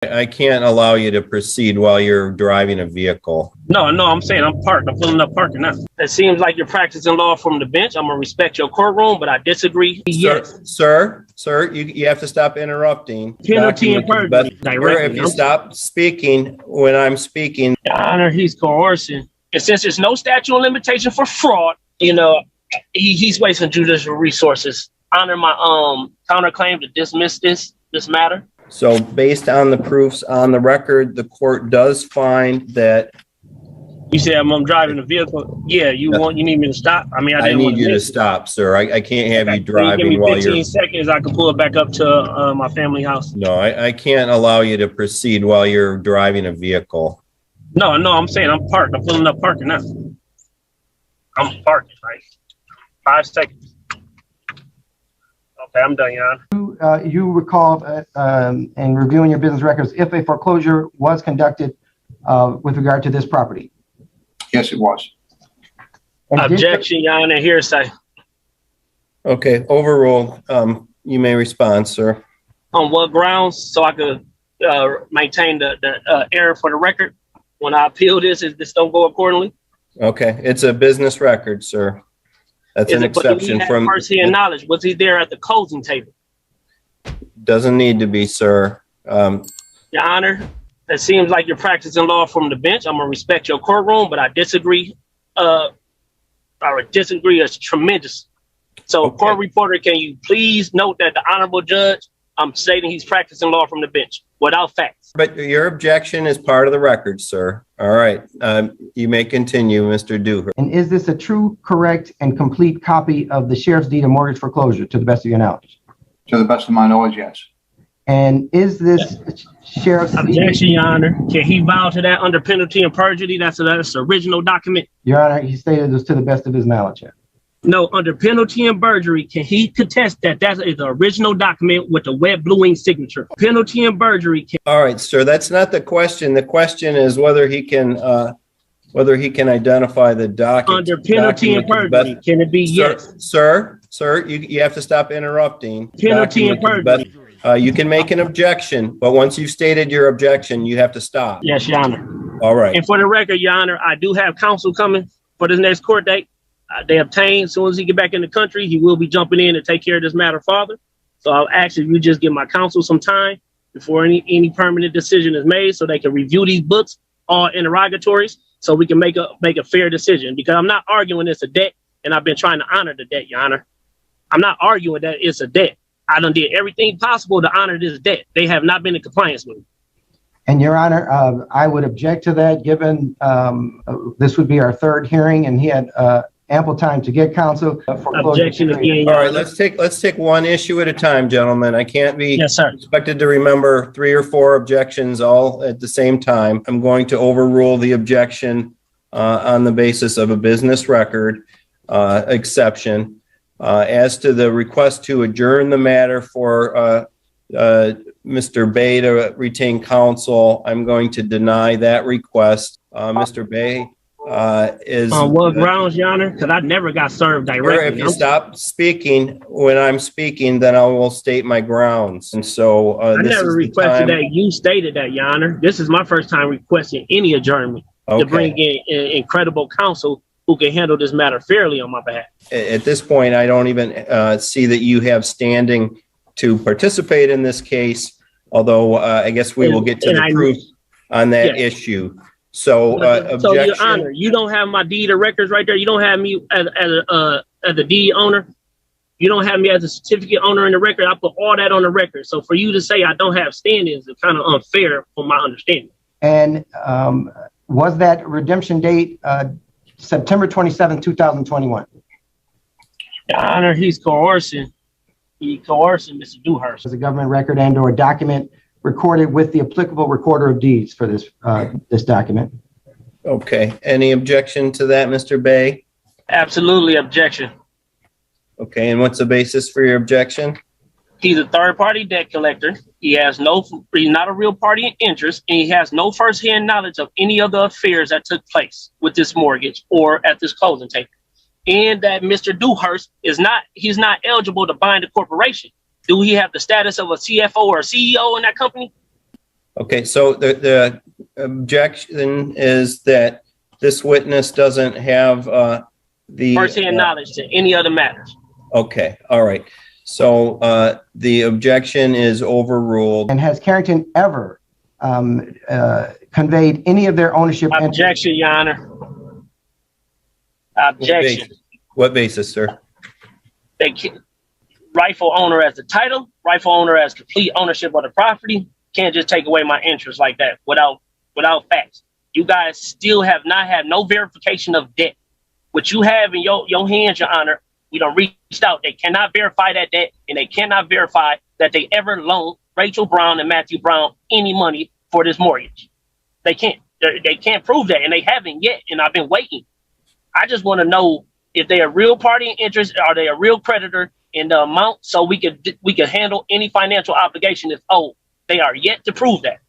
I can't allow you to proceed while you're driving a vehicle. No, I'm saying I'm parked. I'm pulling up parking now. It seems like you're practicing law from the bench. I'm going to respect your courtroom, but I disagree. Yes. Sir, you have to stop interrupting. Penalty and perjury. If you stop speaking when I'm speaking. Your Honor, he's coercing. And since there's no statute of limitation for fraud, he's wasting judicial resources. Honor my counterclaim to dismiss this matter. So based on the proofs on the record, the court does find that. You said I'm driving a vehicle. Yeah, you need me to stop? I mean, I need you to stop, sir. I can't have you driving while you're. 15 seconds, I can pull it back up to my family house. No, I can't allow you to proceed while you're driving a vehicle. No, I'm saying I'm parked. I'm pulling up parking now. I'm parking, right? 5 seconds. Okay, I'm done, Your Honor. You recall in reviewing your business records if a foreclosure was conducted with regard to this property? Yes, it was. Objection, Your Honor, hearsay. Okay, overruled. You may respond, sir. On what grounds? So I could maintain the error for the record when I appeal this, if this don't go accordingly? Okay, it's a business record, sir. That's an exception from first-hand knowledge. Was he there at the closing table? Doesn't need to be, sir. Your Honor, it seems like you're practicing law from the bench. I'm gonna respect your courtroom, but I disagree. I would disagree as tremendous. So, okay. Court reporter, can you please note that the honorable judge, I'm stating he's practicing law from the bench without facts. But your objection is part of the record, sir. All right. You may continue, Mr. Dewhurst. And is this a true, correct, and complete copy of the sheriff's deed of mortgage foreclosure, to the best of your knowledge? To the best of my knowledge, yes. And is this sheriff's objection, Your Honor? Can he vow to that under penalty of perjury? That's the original document. Your Honor, he stated this to the best of his knowledge. No, under penalty and perjury, can he contest that that is the original document with the wet blue ink signature? Penalty and perjury. All right, sir. That's not the question. The question is whether he can identify the document. Under penalty and perjury, can it be yes? Sir, you have to stop interrupting. Penalty and perjury. You can make an objection, but once you've stated your objection, you have to stop. Yes, Your Honor. All right. And for the record, Your Honor, I do have counsel coming for this next court date. They obtained, as soon as he get back in the country, he will be jumping in to take care of this matter further. So I'll ask if you just give my counsel some time before any permanent decision is made so they can review these books, all interrogatories, so we can make a fair decision. Because I'm not arguing it's a debt, and I've been trying to honor the debt, Your Honor. I'm not arguing that it's a debt. I done did everything possible to honor this debt. They have not been in compliance with it. And Your Honor, I would object to that, given this would be our third hearing, and he had ample time to get counsel. Objection again. All right, let's take one issue at a time, gentlemen. I can't be expected to remember 3 or 4 objections all at the same time. I'm going to overrule the objection on the basis of a business record exception. As to the request to adjourn the matter for Mr. Bay to retain counsel, I'm going to deny that request. Mr. Bay is on what grounds, Your Honor? Because I never got served directly. If you stop speaking when I'm speaking, then I will state my grounds. And so I never requested that. You stated that, Your Honor. This is my first time requesting any adjournment to bring in incredible counsel who can handle this matter fairly on my behalf. At this point, I don't even see that you have standing to participate in this case, although I guess we will get to the proof on that issue. So, so Your Honor, you don't have my deed of records right there. You don't have me as a deed owner. You don't have me as a certificate owner in the record. I put all that on the record. So for you to say I don't have standing is kind of unfair from my understanding. And was that redemption date September 27, 2021? Your Honor, he's coercing. He's coercing Mr. Dewhurst. As a government record and or document recorded with the applicable recorder of deeds for this this document. Okay. Any objection to that, Mr. Bay? Absolutely objection. Okay. And what's the basis for your objection? He's a third-party debt collector. He's not a real party in interest, and he has no firsthand knowledge of any of the affairs that took place with this mortgage or at this closing table. And that Mr. Dewhurst he's not eligible to bind a corporation. Do he have the status of a CFO or a CEO in that company? Okay, so the objection is that this witness doesn't have the first-hand knowledge to any other matters. Okay, all right. So the objection is overruled. And has Carrington ever conveyed any of their ownership? Objection, Your Honor. Objection. What basis, sir? They rightful owner as the title, rightful owner as complete ownership of the property. Can't just take away my interest like that without facts. You guys still have not had no verification of debt. What you have in your hands, Your Honor, we don't reached out. They cannot verify that debt, and they cannot verify that they ever loaned Rachel Brown and Matthew Brown any money for this mortgage. They can't. They can't prove that, and they haven't yet. And I've been waiting. I just want to know if they are real party in interest, are they a real creditor in the amount, so we could handle any financial obligation if owed. They are yet to prove that.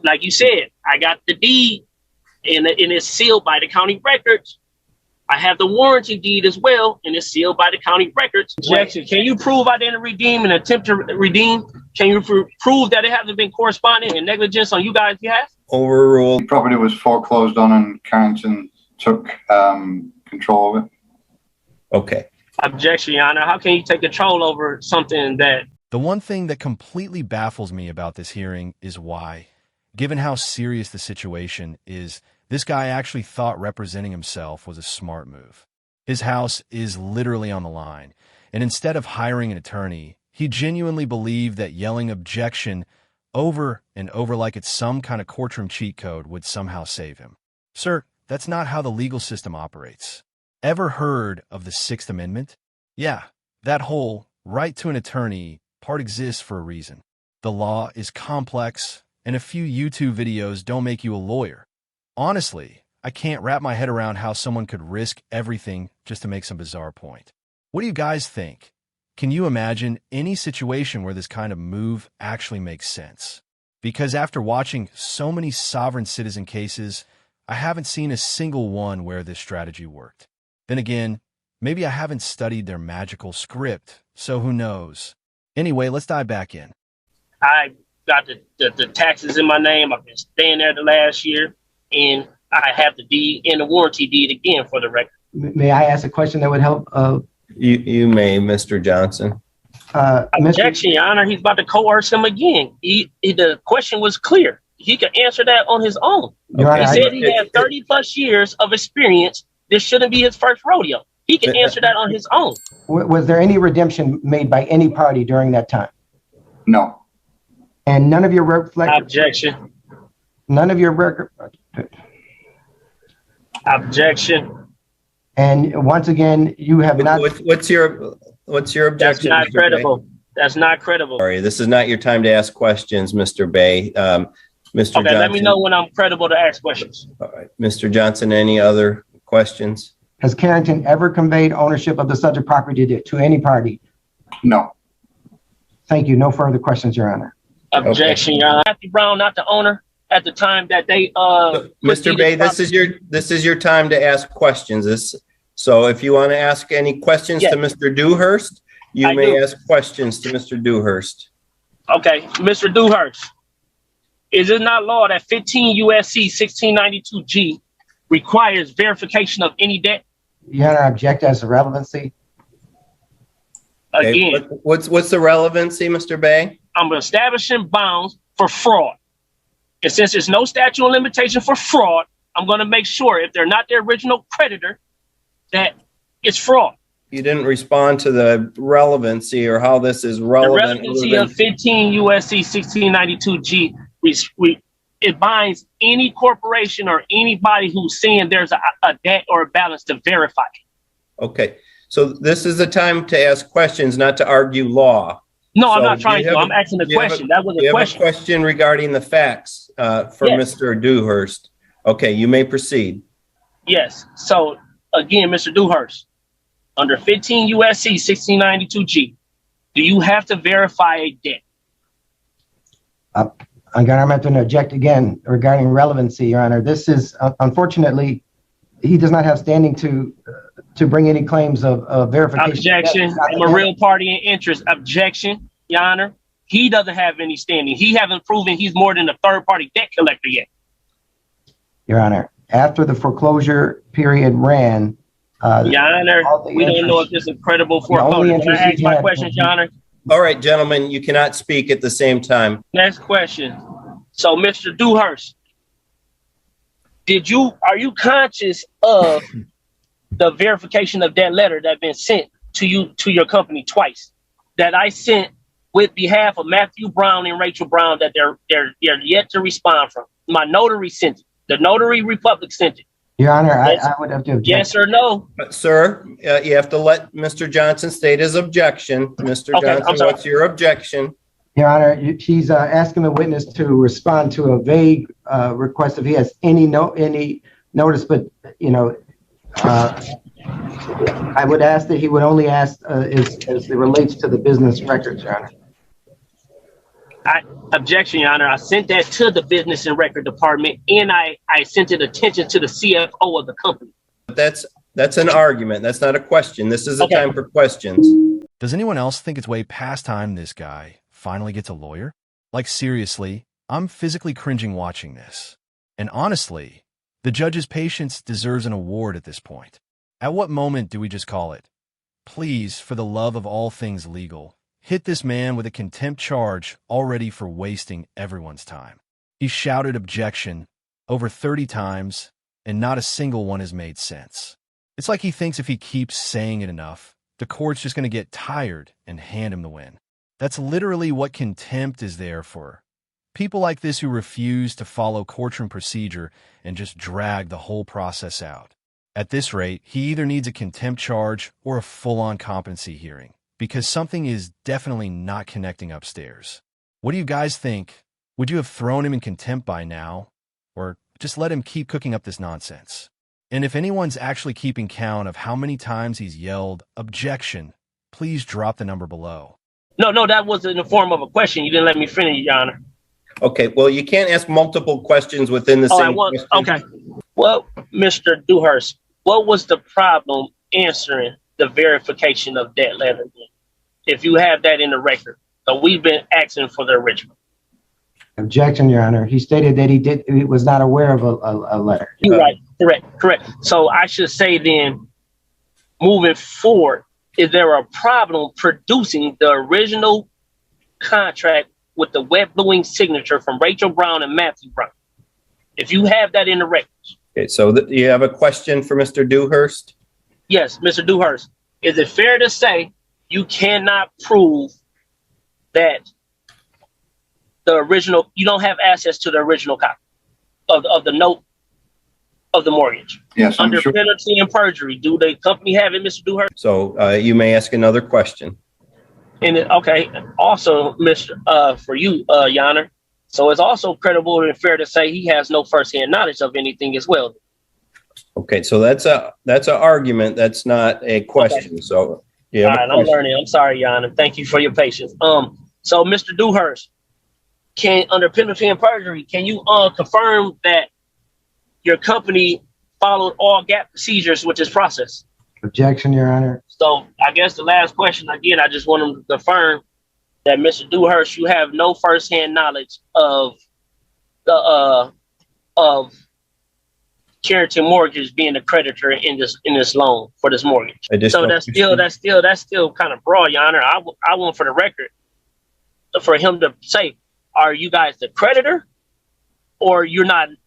Like you said, I got the deed, and it's sealed by the county records. I have the warranty deed as well, and it's sealed by the county records. Objection. Can you prove I didn't redeem and attempt to redeem? Can you prove that it hasn't been corresponding and negligence on you guys' behalf? Overruled. The property was foreclosed on and Carrington took control of it. Okay. Objection, Your Honor. How can you take control over something that... The one thing that completely baffles me about this hearing is why, given how serious the situation is, this guy actually thought representing himself was a smart move. His house is literally on the line, and instead of hiring an attorney, he genuinely believed that yelling objection over and over like it's some kind of courtroom cheat code would somehow save him. Sir, that's not how the legal system operates. Ever heard of the Sixth Amendment? Yeah, that whole right to an attorney part exists for a reason. The law is complex, and a few YouTube videos don't make you a lawyer. Honestly, I can't wrap my head around how someone could risk everything just to make some bizarre point. What do you guys think? Can you imagine any situation where this kind of move actually makes sense? Because after watching so many sovereign citizen cases, I haven't seen a single one where this strategy worked. Then again, maybe I haven't studied their magical script, so who knows? Anyway, let's dive back in. I got the taxes in my name. I've been staying there the last year, and I have the deed and the warranty deed again for the record. May I ask a question that would help? You may, Mr. Johnson. Objection, Your Honor. He's about to coerce him again. The question was clear. He could answer that on his own. He said he had 30 plus years of experience. This shouldn't be his first rodeo. He can answer that on his own. Was there any redemption made by any party during that time? No. And none of your Objection. None of your record. Objection. And once again, you have not. What's your objection? That's not credible. That's not credible. Sorry, this is not your time to ask questions, Mr. Bay. Mr. Okay, Johnson, let me know when I'm credible to ask questions. All right, Mr. Johnson, any other questions? Has Carrington ever conveyed ownership of the subject property to any party? No. Thank you. No further questions, Your Honor. Objection, Your Honor. Matthew Brown, not the owner at the time that they Mr. Bay, this is your time to ask questions. So if you want to ask any questions to Mr. Dewhurst, you may ask questions to Mr. Dewhurst. Okay, Mr. Dewhurst. Is it not law that 15 USC 1692G requires verification of any debt? Your Honor, I object as to relevancy. Again, okay, what's the relevancy, Mr. Bay? I'm establishing bounds for fraud. And since there's no statute of limitation for fraud, I'm going to make sure if they're not the original creditor, that it's fraud. You didn't respond to the relevancy or how this is relevant. The relevancy of 15 USC 1692G, it binds any corporation or anybody who's saying there's a debt or a balance to verify it. Okay, so this is the time to ask questions, not to argue law. No, I'm not trying to. I'm asking a question. That was a question. You have a question regarding the facts for Mr. Dewhurst. Okay, you may proceed. Yes. So again, Mr. Dewhurst, under 15 USC 1692G, do you have to verify a debt? I'm going to have to object again regarding relevancy, Your Honor. This is, unfortunately, he does not have standing to bring any claims of verification. Objection. I'm a real party in interest. Objection, Your Honor. He doesn't have any standing. He hasn't proven he's more than a third-party debt collector yet. Your Honor, after the foreclosure period ran, Your Honor, we don't know if this is credible foreclosure. Can I ask my questions, Your Honor? All right, gentlemen, you cannot speak at the same time. Next question. So, Mr. Dewhurst, are you conscious of the verification of that letter that been sent to you, to your company twice, that I sent with behalf of Matthew Brown and Rachel Brown, that they're yet to respond from? My notary sent it. The Notary Republic sent it. Your Honor, I would have to object. Yes or no? Sir, you have to let Mr. Johnson state his objection. Mr. Okay, Johnson, what's your objection? Your Honor, he's asking the witness to respond to a vague request if he has any notice, but I would ask that he would only ask as it relates to the business records, Your Honor. Objection, Your Honor. I sent that to the Business and Record Department, and I sent it attention to the CFO of the company. That's an argument. That's not a question. This is a time for questions. Does anyone else think it's way past time this guy finally gets a lawyer? Like, seriously, I'm physically cringing watching this. And honestly, the judge's patience deserves an award at this point. At what moment do we just call it? Please, for the love of all things legal, hit this man with a contempt charge already for wasting everyone's time. He shouted objection over 30 times, and not a single one has made sense. It's like he thinks if he keeps saying it enough, the court's just going to get tired and hand him the win. That's literally what contempt is there for. People like this who refuse to follow courtroom procedure and just drag the whole process out. At this rate, he either needs a contempt charge or a full-on competency hearing, because something is definitely not connecting upstairs. What do you guys think? Would you have thrown him in contempt by now? Or just let him keep cooking up this nonsense? And if anyone's actually keeping count of how many times he's yelled, objection, please drop the number below. No, that was in the form of a question. You didn't let me finish, Your Honor. Okay, well, you can't ask multiple questions within the same question. Okay. Well, Mr. Dewhurst, what was the problem answering the verification of that letter? If you have that in the record. So we've been asking for the original. Objection, Your Honor. He stated that he was not aware of a letter. You're right. Correct. So I should say then, moving forward, is there a problem producing the original contract with the wet bluing signature from Rachel Brown and Matthew Brown? If you have that in the records. Okay, so you have a question for Mr. Dewhurst? Yes, Mr. Dewhurst. Is it fair to say you cannot prove that the original, you don't have access to the original copy of the note of the mortgage? Yes, under penalty and perjury. Do the company have it, Mr. Dewhurst? So you may ask another question. And also, Mr. For you, Your Honor. So it's also credible and fair to say he has no firsthand knowledge of anything as well. Okay, so that's an argument. That's not a question. Okay. So yeah. All right, I'm learning. I'm sorry, Your Honor. Thank you for your patience. So Mr. Dewhurst, under penalty and perjury, can you confirm that your company followed all GAP procedures with this process? Objection, Your Honor. So I guess the last question, again, I just want to confirm that Mr. Dewhurst, you have no firsthand knowledge of the of Carrington Mortgage being the creditor in this loan for this mortgage. So that's still kind of broad, Your Honor. I want for the record for him to say, are you guys the creditor, or you don't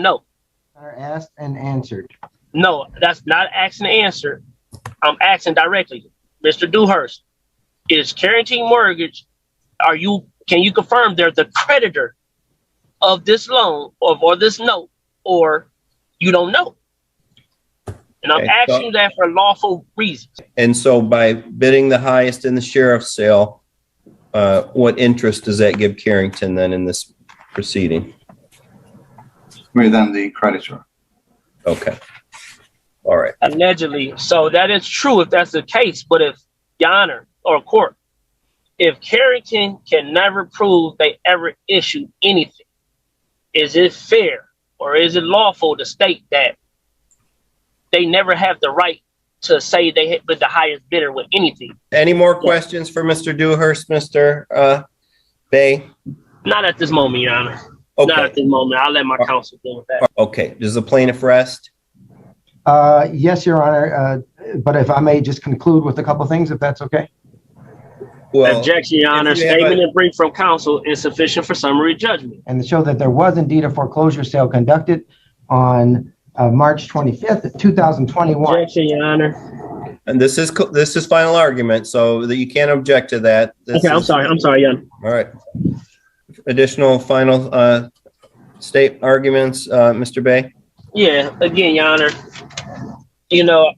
know? Asked and answered. No, that's not asking and answer. I'm asking directly. Mr. Dewhurst, is Carrington Mortgage, can you confirm they're the creditor of this loan or this note, or you don't know? And I'm asking you that for lawful reasons. And so by bidding the highest in the sheriff's sale, what interest does that give Carrington then in this proceeding? We're then the creditor. Okay. All right. Allegedly. So that is true if that's the case. But if, Your Honor, or court, if Carrington can never prove they ever issued anything, is it fair or is it lawful to state that they never have the right to say they hit with the highest bidder with anything. Any more questions for Mr. Dewhurst, Mr. Bay? Not at this moment, Your Honor. Okay. Not at this moment. I'll let my counsel deal with that. Okay. Does the plaintiff rest? Yes, Your Honor. But if I may just conclude with a couple things, if that's okay. Well, objection, Your Honor. Statement and brief from counsel is sufficient for summary judgment. And to show that there was indeed a foreclosure sale conducted on March 25th, 2021. Objection, Your Honor. And this is final argument, so that you can't object to that. I'm sorry, Your Honor. All right. Additional final state arguments, Mr. Bay? Yeah, again, Your Honor, you know,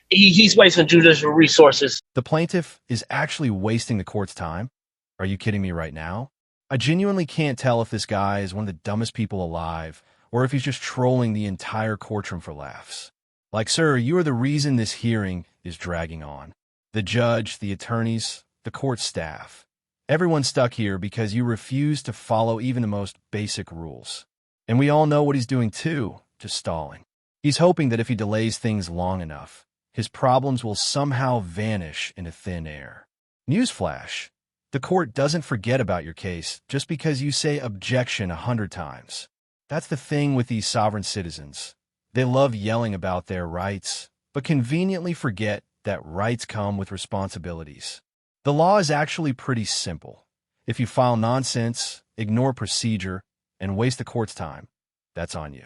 he's wasting judicial resources. The plaintiff is actually wasting the court's time? Are you kidding me right now? I genuinely can't tell if this guy is one of the dumbest people alive or if he's just trolling the entire courtroom for laughs. Like, sir, you are the reason this hearing is dragging on. The judge, the attorneys, the court staff. Everyone's stuck here because you refuse to follow even the most basic rules. And we all know what he's doing too, just stalling. He's hoping that if he delays things long enough, his problems will somehow vanish into thin air. Newsflash, the court doesn't forget about your case just because you say objection 100 times. That's the thing with these sovereign citizens. They love yelling about their rights, but conveniently forget that rights come with responsibilities. The law is actually pretty simple. If you file nonsense, ignore procedure, and waste the court's time, that's on you.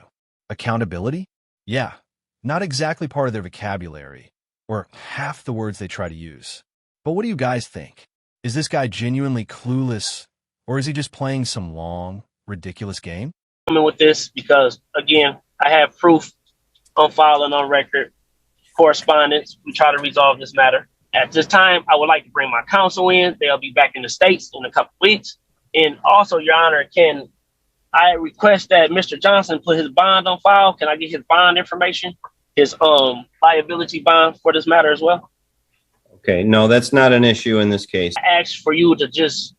Accountability? Yeah, not exactly part of their vocabulary, or half the words they try to use. But what do you guys think? Is this guy genuinely clueless, or is he just playing some long, ridiculous game? Coming with this because, again, I have proof on file and on record, correspondence. We try to resolve this matter. At this time, I would like to bring my counsel in. They'll be back in the States in a couple of weeks. And also, Your Honor, can I request that Mr. Johnson put his bond on file? Can I get his bond information, his liability bond for this matter as well? Okay, no, that's not an issue in this case. I ask for you to just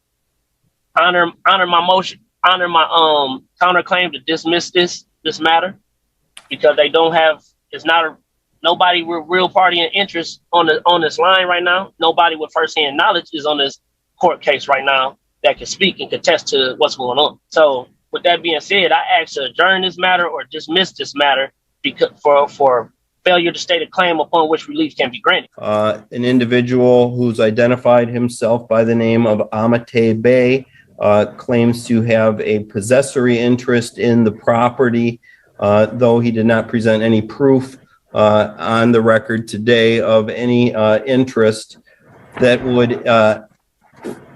honor my motion, honor my counterclaim to dismiss this matter, because they don't have, it's not a, nobody with real party and interest on this line right now. Nobody with firsthand knowledge is on this court case right now that can speak and contest to what's going on. So with that being said, I ask to adjourn this matter or dismiss this matter because for failure to state a claim upon which relief can be granted. An individual who's identified himself by the name of Amate Bey claims to have a possessory interest in the property, though he did not present any proof on the record today of any interest that would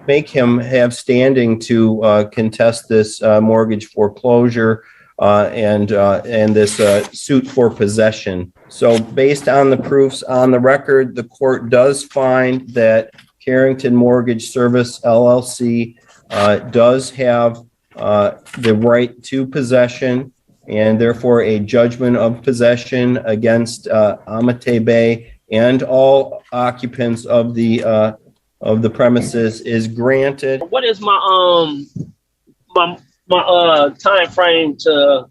make him have standing to contest this mortgage foreclosure and this suit for possession. So based on the proofs on the record, the court does find that Carrington Mortgage Service LLC does have the right to possession, and therefore a judgment of possession against Amate Bey and all occupants of the premises is granted. What is my time frame to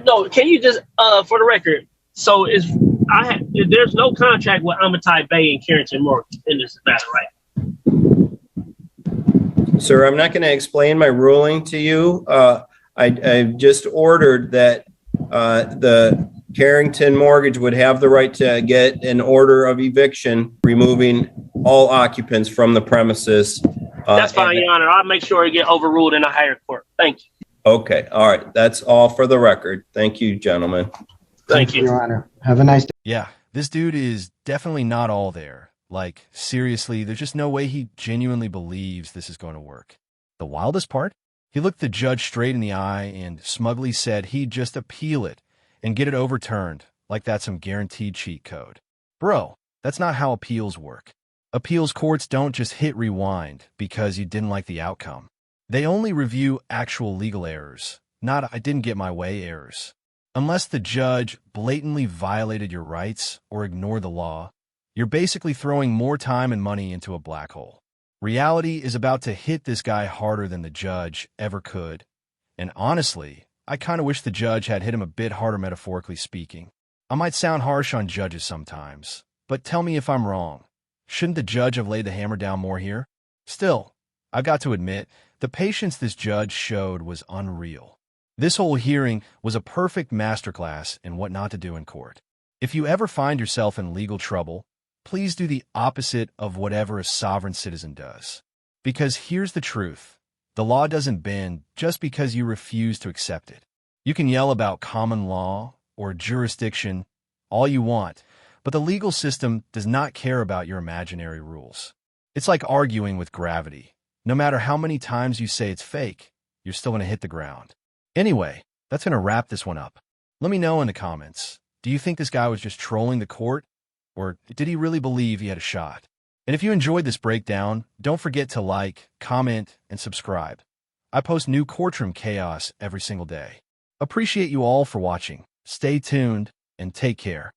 no? Can you just for the record? So there's no contract with Amate Bey and Carrington Mortgage in this matter, right? Sir, I'm not going to explain my ruling to you. I just ordered that the Carrington Mortgage would have the right to get an order of eviction, removing all occupants from the premises. That's fine, Your Honor. I'll make sure it get overruled in a higher court. Thank you. Okay. All right. That's all for the record. Thank you, gentlemen. Thank you, Your Honor. Have a nice day. Yeah, this dude is definitely not all there. Like, seriously, there's just no way he genuinely believes this is going to work. The wildest part? He looked the judge straight in the eye and smugly said he'd just appeal it and get it overturned, like that's some guaranteed cheat code. Bro, that's not how appeals work. Appeals courts don't just hit rewind because you didn't like the outcome. They only review actual legal errors, not I didn't get my way errors. Unless the judge blatantly violated your rights or ignored the law, you're basically throwing more time and money into a black hole. Reality is about to hit this guy harder than the judge ever could. And honestly, I kind of wish the judge had hit him a bit harder metaphorically speaking. I might sound harsh on judges sometimes, but tell me if I'm wrong. Shouldn't the judge have laid the hammer down more here? Still, I've got to admit, the patience this judge showed was unreal. This whole hearing was a perfect masterclass in what not to do in court. If you ever find yourself in legal trouble, please do the opposite of whatever a sovereign citizen does. Because here's the truth. The law doesn't bend just because you refuse to accept it. You can yell about common law or jurisdiction all you want, but the legal system does not care about your imaginary rules. It's like arguing with gravity. No matter how many times you say it's fake, you're still going to hit the ground. Anyway, that's going to wrap this one up. Let me know in the comments. Do you think this guy was just trolling the court? Or did he really believe he had a shot? And if you enjoyed this breakdown, don't forget to like, comment, and subscribe. I post new courtroom chaos every single day. Appreciate you all for watching. Stay tuned and take care.